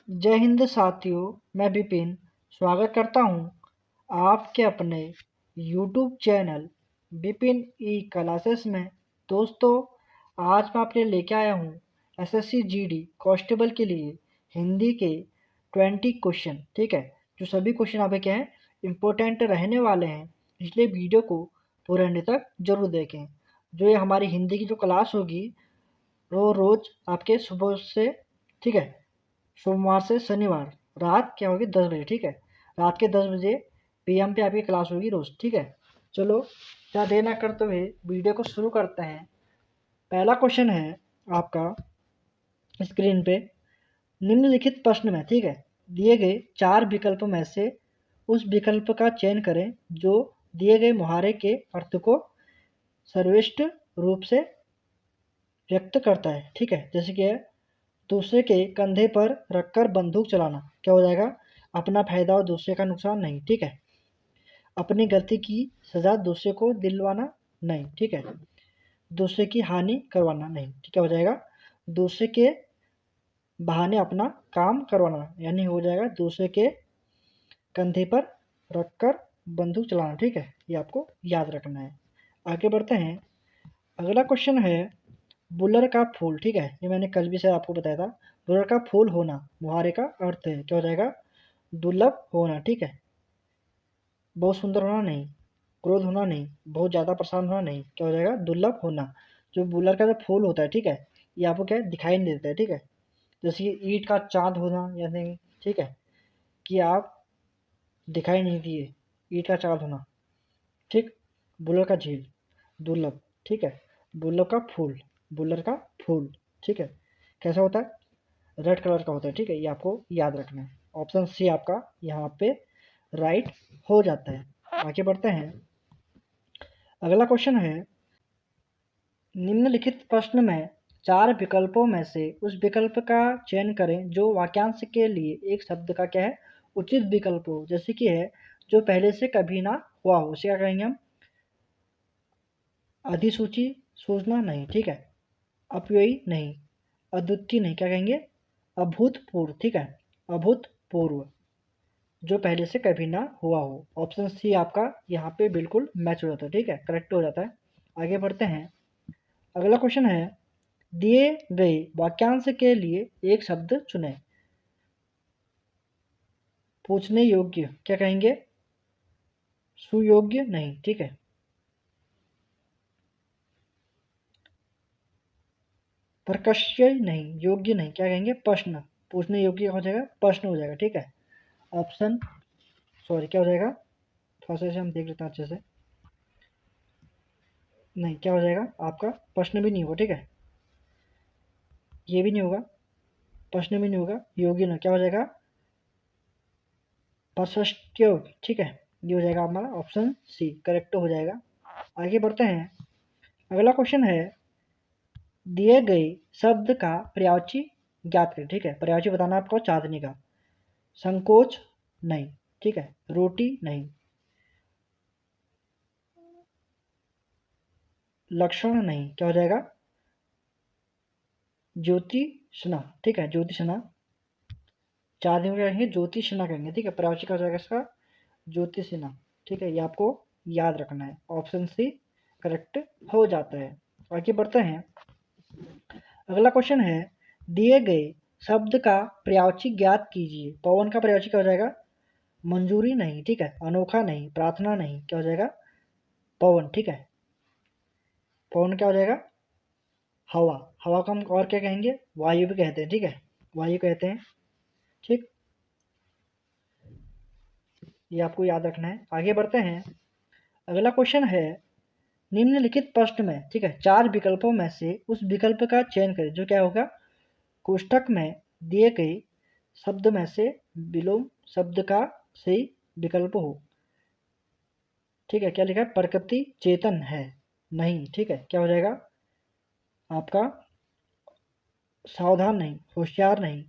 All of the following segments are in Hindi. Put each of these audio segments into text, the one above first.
जय हिंद साथियों, मैं विपिन स्वागत करता हूं आपके अपने YouTube चैनल विपिन ई क्लासेस में। दोस्तों, आज मैं आपके लिए लेके आया हूं एसएससी जीडी कांस्टेबल के लिए हिंदी के 20 क्वेश्चन। ठीक है, जो सभी क्वेश्चन यहाँ पे क्या है, इम्पोर्टेंट रहने वाले हैं, इसलिए वीडियो को पूरे अंत तक जरूर देखें। जो ये हमारी हिंदी की जो क्लास होगी वो रोज़ आपके सुबह से, ठीक है, सोमवार से शनिवार रात क्या होगी 10 बजे। ठीक है, रात के 10 बजे PM पे आपकी क्लास होगी रोज़। ठीक है, चलो क्या देर ना करते हुए वीडियो को शुरू करते हैं। पहला क्वेश्चन है आपका स्क्रीन पे, निम्नलिखित प्रश्न में, ठीक है, दिए गए 4 विकल्पों में से उस विकल्प का चयन करें जो दिए गए मुहावरे के अर्थ को सर्वश्रेष्ठ रूप से व्यक्त करता है। ठीक है, जैसे कि है, दूसरे के कंधे पर रखकर बंदूक चलाना, क्या हो जाएगा, अपना फायदा और दूसरे का नुकसान नहीं। ठीक है, अपनी गलती की सजा दूसरे को दिलवाना नहीं। ठीक है, दूसरे की हानि करवाना नहीं। ठीक है, हो जाएगा दूसरे के बहाने अपना काम करवाना, यानी हो जाएगा दूसरे के कंधे पर रखकर बंदूक चलाना। ठीक है, ये आपको याद रखना है। आगे बढ़ते हैं। अगला क्वेश्चन है बुलर का फूल। ठीक है, ये मैंने कल भी से आपको बताया था। बुलर का फूल होना मुहावरे का अर्थ है, क्या हो जाएगा, दुर्लभ होना। ठीक है, बहुत सुंदर होना नहीं, क्रोध होना नहीं, बहुत ज़्यादा परेशान होना नहीं, क्या हो जाएगा, दुर्लभ होना। जो बुलर का जो फूल होता है, ठीक है, ये आपको क्या है, दिखाई नहीं देता है। ठीक है, जैसे कि ईंट का चाँद होना, यानी ठीक है कि आप दिखाई नहीं दिए, ईंट का चाँद होना। ठीक, बुलर का झील, दुर्लभ। ठीक है, बुलर का फूल, बुलर का फूल। ठीक है, कैसा होता है, रेड कलर का होता है। ठीक है, ये आपको याद रखना है। ऑप्शन सी आपका यहाँ पे राइट हो जाता है। आगे बढ़ते हैं। अगला क्वेश्चन है, निम्नलिखित प्रश्न में 4 विकल्पों में से उस विकल्प का चयन करें जो वाक्यांश के लिए एक शब्द का क्या है, उचित विकल्प हो। जैसे कि है, जो पहले से कभी ना हुआ हो, उसे क्या कहेंगे हम, अधिसूची सूचना नहीं। ठीक है, अपव्ययी नहीं, अद्वितीय नहीं, क्या कहेंगे, अभूतपूर्व। ठीक है, अभूतपूर्व, जो पहले से कभी ना हुआ हो। ऑप्शन सी आपका यहाँ पे बिल्कुल मैच हो जाता है। ठीक है, करेक्ट हो जाता है। आगे बढ़ते हैं। अगला क्वेश्चन है, दिए गए वाक्यांश के लिए एक शब्द चुनें। पूछने योग्य, क्या कहेंगे, सुयोग्य नहीं। ठीक है, प्रकर्षय नहीं, योग्य नहीं, क्या कहेंगे, प्रश्न। पूछने योग्य हो जाएगा, प्रश्न हो जाएगा। ठीक है, ऑप्शन सॉरी क्या हो जाएगा, थोड़ा सा इसे हम देख लेते हैं अच्छे से। नहीं, क्या हो जाएगा आपका, प्रश्न भी नहीं होगा। ठीक है, ये भी नहीं होगा, प्रश्न भी नहीं होगा, योग्य नहीं, क्या हो जाएगा, प्रशस्त्योग। ठीक है, ये हो जाएगा हमारा ऑप्शन सी, करेक्ट हो जाएगा। आगे बढ़ते हैं। अगला क्वेश्चन है, दिए गए शब्द का पर्यायवाची ज्ञात करें। ठीक है, पर्यायवाची बताना आपको चांदनी का, संकोच नहीं। ठीक है, रोटी नहीं, लक्षण नहीं, क्या हो जाएगा, ज्योतिषना। ठीक है, ज्योतिषना, चांदनी को कहेंगे ज्योतिषना कहेंगे। ठीक है, पर्यायवाची का हो जाएगा इसका ज्योतिषना। ठीक है, ये आपको याद रखना है। ऑप्शन सी करेक्ट हो जाता है। आगे बढ़ते हैं। अगला क्वेश्चन है, दिए गए शब्द का पर्यायवाची ज्ञात कीजिए। पवन का पर्यायवाची क्या हो जाएगा, मंजूरी नहीं। ठीक है, अनोखा नहीं, प्रार्थना नहीं, क्या हो जाएगा, पवन। ठीक है, पवन क्या हो जाएगा, हवा। हवा को हम और क्या कहेंगे, वायु भी कहते हैं। ठीक है, वायु कहते हैं। ठीक, ये आपको याद रखना है। आगे बढ़ते हैं। अगला क्वेश्चन है, निम्नलिखित प्रश्न में, ठीक है, 4 विकल्पों में से उस विकल्प का चयन करें जो क्या होगा, कोष्ठक में दिए गए शब्द में से विलोम शब्द का सही विकल्प हो। ठीक है, क्या लिखा है, प्रकृति चेतन है नहीं। ठीक है, क्या हो जाएगा आपका, सावधान नहीं, होशियार नहीं,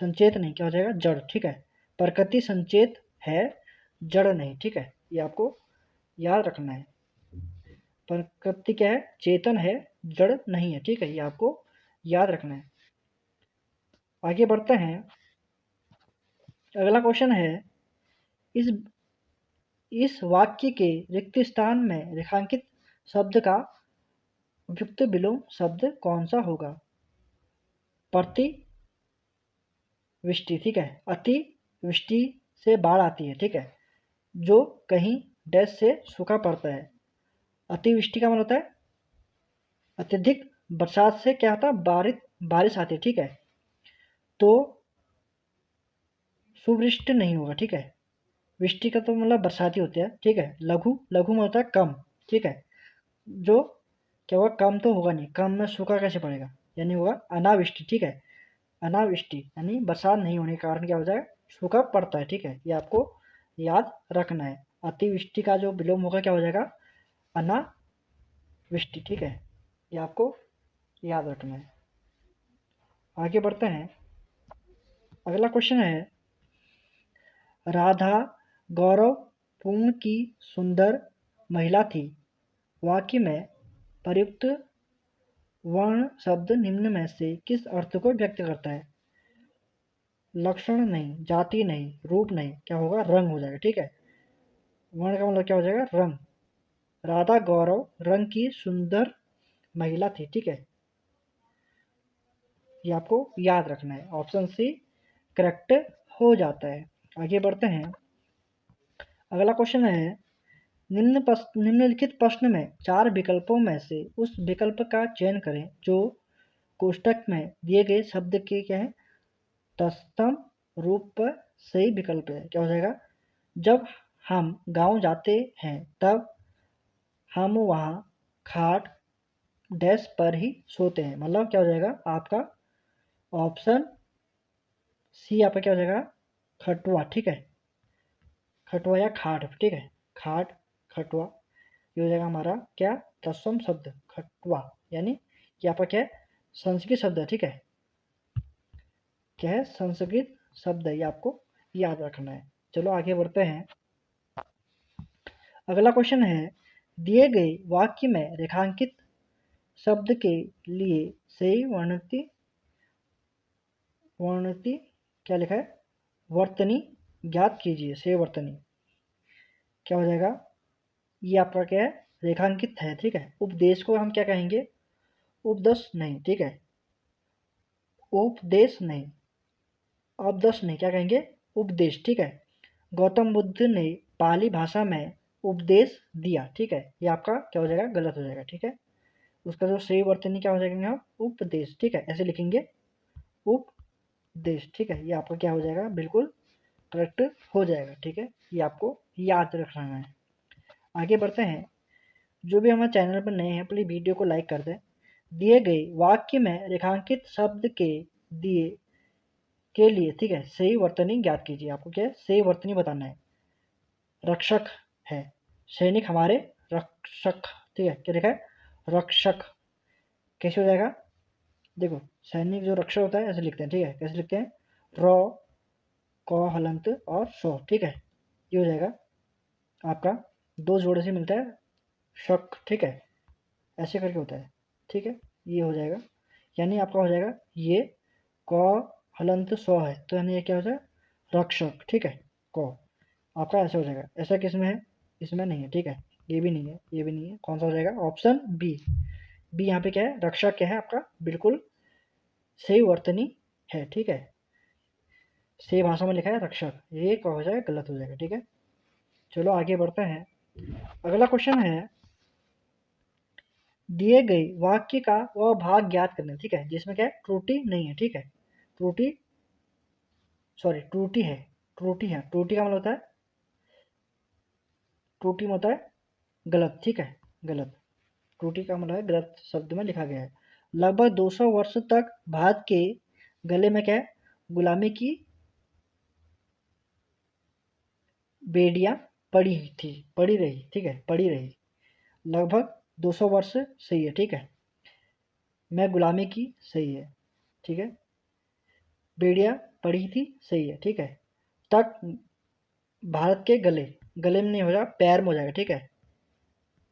संचेत नहीं, क्या हो जाएगा, जड़। ठीक है, प्रकृति संचेत है, जड़ नहीं। ठीक है, ये आपको याद रखना है। प्रकृति क्या है, चेतन है, जड़ नहीं है। ठीक है, ये आपको याद रखना है। आगे बढ़ते हैं। अगला क्वेश्चन है, इस इस वाक्य के रिक्त स्थान में रेखांकित शब्द का उपयुक्त विलोम शब्द कौन सा होगा? प्रति वृष्टि, ठीक है। अति वृष्टि से बाढ़ आती है, ठीक है, जो कहीं डैश से सूखा पड़ता है। अतिवृष्टि का मतलब होता है अत्यधिक बरसात से क्या होता है, बारिश आती है, ठीक है। तो सुवृष्टि नहीं होगा, ठीक है। वृष्टि का तो मतलब बरसाती होती है, ठीक है। लघु, लघु में होता है कम, ठीक है। जो क्या होगा, कम तो होगा नहीं, कम में सूखा कैसे पड़ेगा, यानी होगा अनावृष्टि, ठीक है। अनावृष्टि यानी बरसात नहीं होने के कारण क्या हो जाएगा, सूखा पड़ता है, ठीक है। ये आपको याद रखना है। अतिवृष्टि का जो विलोम होगा क्या हो जाएगा, अनावृष्टि, ठीक है। ये आपको याद रखना है। आगे बढ़ते हैं। अगला क्वेश्चन है, राधा गौरवपूर्ण की सुंदर महिला थी। वाक्य में प्रयुक्त वर्ण शब्द निम्न में से किस अर्थ को व्यक्त करता है? लक्षण नहीं, जाति नहीं, रूप नहीं, क्या होगा, रंग हो जाएगा, ठीक है। वर्ण का मतलब क्या हो जाएगा, रंग। राधा गौरव रंग की सुंदर महिला थी, ठीक है। ये आपको याद रखना है। ऑप्शन सी करेक्ट हो जाता है। आगे बढ़ते हैं। अगला क्वेश्चन है, निम्नलिखित प्रश्न में 4 विकल्पों में से उस विकल्प का चयन करें जो कोष्ठक में दिए गए शब्द के क्या है, तत्सम रूप पर सही विकल्प है। क्या हो जाएगा, जब हम गांव जाते हैं तब हम वहाँ खाट डैश पर ही सोते हैं। मतलब क्या हो जाएगा आपका ऑप्शन सी आपका क्या हो जाएगा, खटुआ, ठीक है। खटुआ या खाट, ठीक है। खाट, खटुआ, ये हो जाएगा हमारा क्या, तत्सम शब्द खटुआ, यानी कि आपका क्या है, संस्कृत शब्द है, ठीक है। क्या है, संस्कृत शब्द है, ये आपको याद रखना है। चलो आगे बढ़ते हैं। अगला क्वेश्चन है, दिए गए वाक्य में रेखांकित शब्द के लिए सही वर्णति क्या लिखा है, वर्तनी ज्ञात कीजिए। सही वर्तनी क्या हो जाएगा, ये आपका क्या है, रेखांकित है, ठीक है। उपदेश को हम क्या कहेंगे, उपदेश नहीं, ठीक है। उपदेश नहीं, उपदेश नहीं, क्या कहेंगे, उपदेश, ठीक है। गौतम बुद्ध ने पाली भाषा में उपदेश दिया, ठीक है। ये आपका क्या हो जाएगा, गलत हो जाएगा, ठीक है। उसका जो सही वर्तनी क्या हो जाएगा, हम उपदेश, ठीक है, ऐसे लिखेंगे उपदेश, ठीक है। ये आपका क्या हो जाएगा, बिल्कुल करेक्ट हो जाएगा, ठीक है। ये आपको याद रखना है। आगे बढ़ते हैं। जो भी हमारे चैनल पर नए हैं प्लीज वीडियो को लाइक कर दें। दिए गए वाक्य में रेखांकित शब्द के दिए के लिए, ठीक है, सही वर्तनी ज्ञात कीजिए। आपको क्या है, सही वर्तनी बताना है। रक्षक है, सैनिक हमारे रक्षक, ठीक है। क्या लिखा है, रक्षक, कैसे हो जाएगा, देखो सैनिक जो रक्षक होता है ऐसे लिखते हैं, ठीक है। कैसे लिखते हैं, रॉ क हलंत और सो, ठीक है। ये हो जाएगा आपका, दो जोड़े से मिलता है शक, ठीक है, ऐसे करके होता है, ठीक है। ये हो जाएगा, यानी आपका हो जाएगा ये क हलंत सौ है, तो यानी ये क्या हो जाएगा, रक्षक, ठीक है। क आपका ऐसा हो जाएगा। ऐसा किस में है, इसमें नहीं है, ठीक है। ये भी नहीं है, ये भी नहीं है, कौन सा हो जाएगा, ऑप्शन बी। बी यहाँ पे क्या है, रक्षक क्या है आपका, बिल्कुल सही वर्तनी है, ठीक है। सही भाषा में लिखा है रक्षक, ये क्या हो जाएगा, गलत हो जाएगा, ठीक है। चलो आगे बढ़ते हैं। अगला क्वेश्चन है, दिए गए वाक्य का वह भाग ज्ञात करना, ठीक है, जिसमें क्या है, त्रुटि नहीं है, ठीक है। त्रुटि, सॉरी त्रुटि है, त्रुटि है। त्रुटि का मतलब होता है, त्रुटि में होता है गलत, ठीक है, गलत। त्रुटि का मतलब है गलत शब्द में लिखा गया है। लगभग 200 वर्ष तक भारत के गले में क्या है, गुलामी की बेड़ियां पड़ी रही, ठीक है, पड़ी रही। लगभग 200 वर्ष सही है, ठीक है। मैं गुलामी की सही है, ठीक है। बेड़ियां पड़ी थी सही है, ठीक है। तक भारत के गले, गले में नहीं हो जाएगा, पैर में हो जाएगा, ठीक है।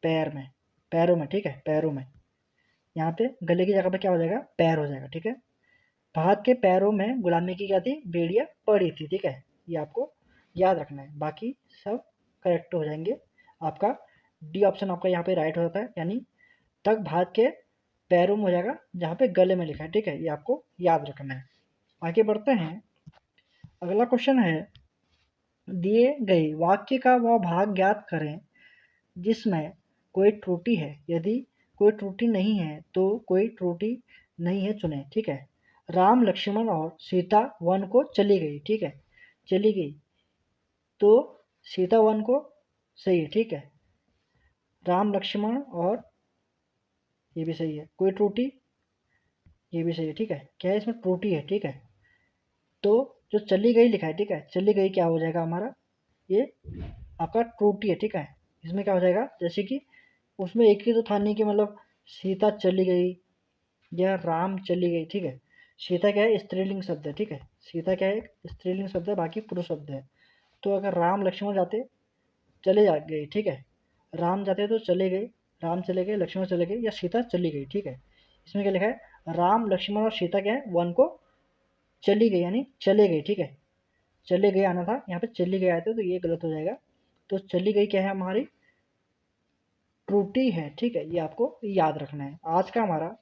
पैर में, पैरों में, ठीक है, पैरों में। यहाँ पे गले की जगह पे क्या हो जाएगा, पैर हो जाएगा, ठीक है। भारत के पैरों में गुलामी की क्या थी, बेड़ियाँ पड़ी थी। ठीक है, ये आपको याद रखना है, बाकी सब करेक्ट हो जाएंगे। आपका डी ऑप्शन आपका यहाँ पे राइट हो जाता है, यानी तक भारत के पैरों में हो जाएगा जहाँ पे गले में लिखा है। ठीक है, ये आपको याद रखना है। आगे बढ़ते हैं। अगला क्वेश्चन है, दिए गए वाक्य का वह भाग ज्ञात करें जिसमें कोई त्रुटि है। यदि कोई त्रुटि नहीं है तो कोई त्रुटि नहीं है चुने। ठीक है, राम लक्ष्मण और सीता वन को चली गई। ठीक है, चली गई तो सीता वन को सही है। ठीक है, राम लक्ष्मण और ये भी सही है, कोई त्रुटि ये भी सही है। ठीक है, क्या है इसमें त्रुटि है। ठीक है, तो जो चली गई लिखा है, ठीक है, चली गई क्या हो जाएगा हमारा, ये आपका त्रुटि है। ठीक है, इसमें क्या हो जाएगा, जैसे कि उसमें एक ही तो था नहीं कि मतलब सीता चली गई या राम चली गई। ठीक है, सीता क्या है, स्त्रीलिंग शब्द है। ठीक है, सीता क्या है, एक स्त्रीलिंग शब्द है, बाकी पुरुष शब्द है। तो अगर राम लक्ष्मण जाते, चले जा गए। ठीक है, राम जाते तो चले गए, राम चले गए, लक्ष्मण चले गए, या सीता चली गई। ठीक है, इसमें क्या लिखा है, राम लक्ष्मण और सीता क्या है, वन को चली गई, यानी चले गए। ठीक है, चले गए आना था, यहाँ पे चली गए आए थे, तो ये गलत हो जाएगा। तो चली गई क्या है, हमारी त्रुटि है। ठीक है, ये आपको याद रखना है। आज का हमारा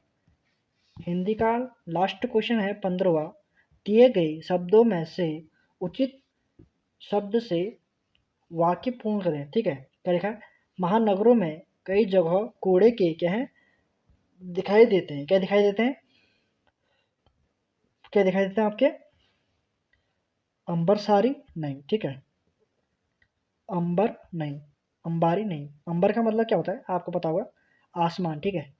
हिंदी का लास्ट क्वेश्चन है 15वां। दिए गए शब्दों में से उचित शब्द से वाक्य पूर्ण करें। ठीक है, क्या लिखा है, महानगरों में कई जगह कूड़े के क्या है, दिखाई देते हैं। क्या दिखाई देते हैं, क्या दिखाई देते हैं आपके, अंबर सारी नहीं। ठीक है, अंबर नहीं, अंबारी नहीं। अंबर का मतलब क्या होता है आपको पता होगा, आसमान। ठीक है,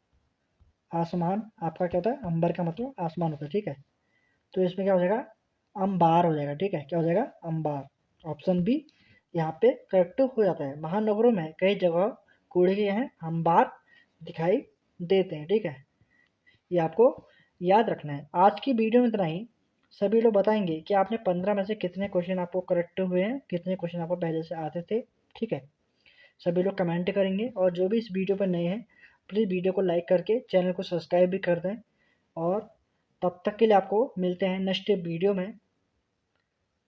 आसमान आपका क्या होता है, अंबर का मतलब आसमान होता है। ठीक है, तो इसमें क्या हो जाएगा, अंबार हो जाएगा। ठीक है, क्या हो जाएगा, अंबार। ऑप्शन बी यहाँ पे करेक्ट हो जाता है। महानगरों में कई जगह कूड़े के हैं अंबार दिखाई देते हैं। ठीक है, ये आपको याद रखना है। आज की वीडियो में इतना ही। सभी लोग बताएंगे कि आपने 15 में से कितने क्वेश्चन आपको करेक्ट हुए हैं, कितने क्वेश्चन आपको पहले से आते थे। ठीक है, सभी लोग कमेंट करेंगे, और जो भी इस वीडियो पर नए हैं प्लीज़ वीडियो को लाइक करके चैनल को सब्सक्राइब भी कर दें। और तब तक के लिए आपको मिलते हैं नेक्स्ट वीडियो में।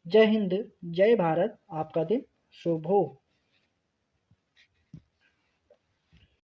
जय हिंद, जय भारत, आपका दिन शुभ हो।